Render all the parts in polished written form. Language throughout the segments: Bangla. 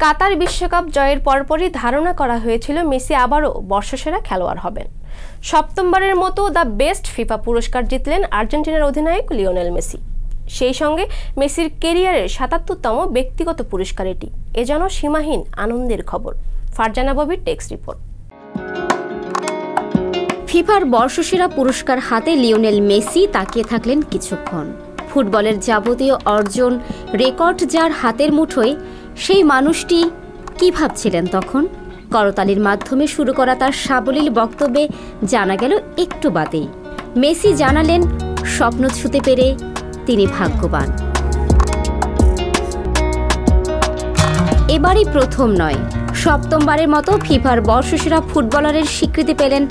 কাতার বিশ্বকাপ জয়ের পরপরই ধারণা করা হয়েছিল মেসি আবারও বর্ষসেরা খেলোয়াড় হবেন। সপ্তমবারের মতো দ্য বেস্ট ফিফা পুরস্কার জিতলেন আর্জেন্টিনার অধিনায়ক লিওনেল মেসি। সেই সঙ্গে মেসির ক্যারিয়ারের ৭৭তম ব্যক্তিগত পুরস্কার এটি। এ যেন সীমাহীন আনন্দের খবর। ফারজানা ববির টেক্সট রিপোর্ট। ফিফার বর্ষসেরা পুরস্কার হাতে লিওনেল মেসি তাকিয়ে থাকলেন কিছুক্ষণ। ফুটবলের যাবতীয় অর্জন রেকর্ড যার হাতের মুঠোয়, সেই মানুষটি কি ভাবছিলেন তখন? করতালির মাধ্যমে শুরু করা তার সাবলীল বক্তব্যে জানা গেল একটু বাদেই মেসি জানালেন স্বপ্ন ছুঁতে পেরে তিনি ভাগ্যবান। এবারই প্রথম নয়, সপ্তমবারের মতো ফিফার বর্ষসেরা ফুটবলারের স্বীকৃতি পেলেন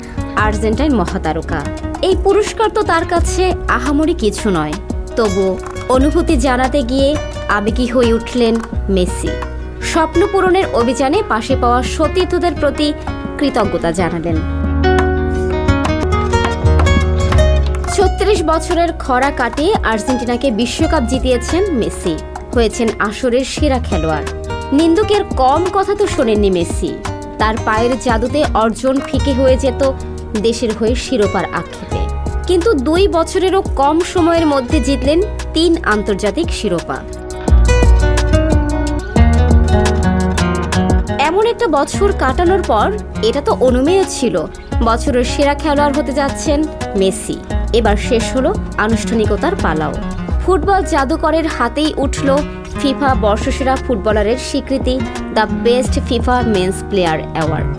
আর্জেন্টাইন মহাতারকা। এই পুরস্কার তো তার কাছে আহামরি কিছু নয়, তবু অনুভূতি জানাতে গিয়ে আবেগী হয়ে উঠলেন মেসি। স্বপ্ন পূরণের অভিযানে পাশে পাওয়া সতীর্থদের প্রতি কৃতজ্ঞতা জানালেন। ৩৬ বছরের খরা কাটিয়ে আর্জেন্টিনাকে বিশ্বকাপ জিতিয়েছেন মেসি, হয়েছেন আসরের সেরা খেলোয়াড়। নিন্দুকের কম কথা তো শোনেননি মেসি। তার পায়ের জাদুতে অর্জন ফিকে হয়ে যেত দেশের হয়ে শিরোপার আক্ষেপে, কিন্তু ২ বছরেরও কম সময়ের মধ্যে জিতলেন ৩ আন্তর্জাতিক শিরোপা। এমন একটা বছর কাটানোর পর এটা তো অনুমেয় ছিল বছরের সেরা খেলোয়াড় হতে যাচ্ছেন মেসি। এবার শেষ হলো আনুষ্ঠানিকতার পালাও। ফুটবল জাদুকরের হাতেই উঠল ফিফা বর্ষসেরা ফুটবলারের স্বীকৃতি, the best FIFA men's player award.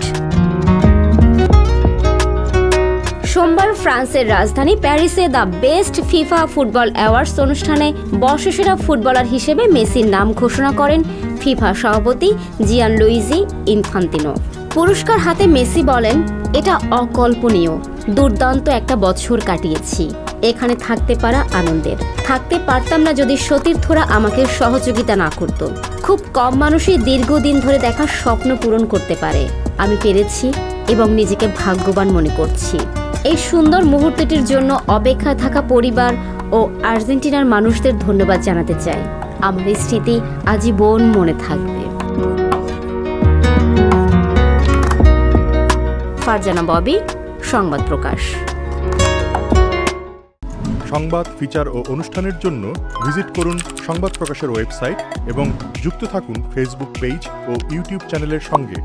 সোমবার ফ্রান্সের রাজধানী প্যারিসে the best FIFA football awards অনুষ্ঠানে বর্ষসেরা ফুটবলার হিসেবে মেসির নাম ঘোষণা করেন ফিফা সভাপতি জিয়ানলুইজি ইনফান্তিনো। পুরস্কার হাতে মেসি বলেন, এটা অকল্পনীয়, দুর্দান্ত একটা বছর কাটিয়েছি। এখানে থাকতে পারা আনন্দের। থাকতে পারতাম না যদি সতীর্থরা আমাকে সহযোগিতা না করত। খুব কম মানুষই দীর্ঘদিন ধরে দেখা স্বপ্ন পূরণ করতে পারে। আমি পেরেছি এবং নিজেকে ভাগ্যবান মনে করছি। এই সুন্দর মুহূর্তটির জন্য অপেক্ষায় থাকা পরিবার ও আর্জেন্টিনার মানুষদের ধন্যবাদ জানাতে চাই। আমার এই স্মৃতি আজীবন মনে থাকবে। ফারজানা ববি, সংবাদ প্রকাশ। সংবাদ, ফিচার ও অনুষ্ঠানের জন্য ভিজিট করুন সংবাদ প্রকাশের ওয়েবসাইট এবং যুক্ত থাকুন ফেসবুক পেজ ও ইউটিউব চ্যানেলের সঙ্গে।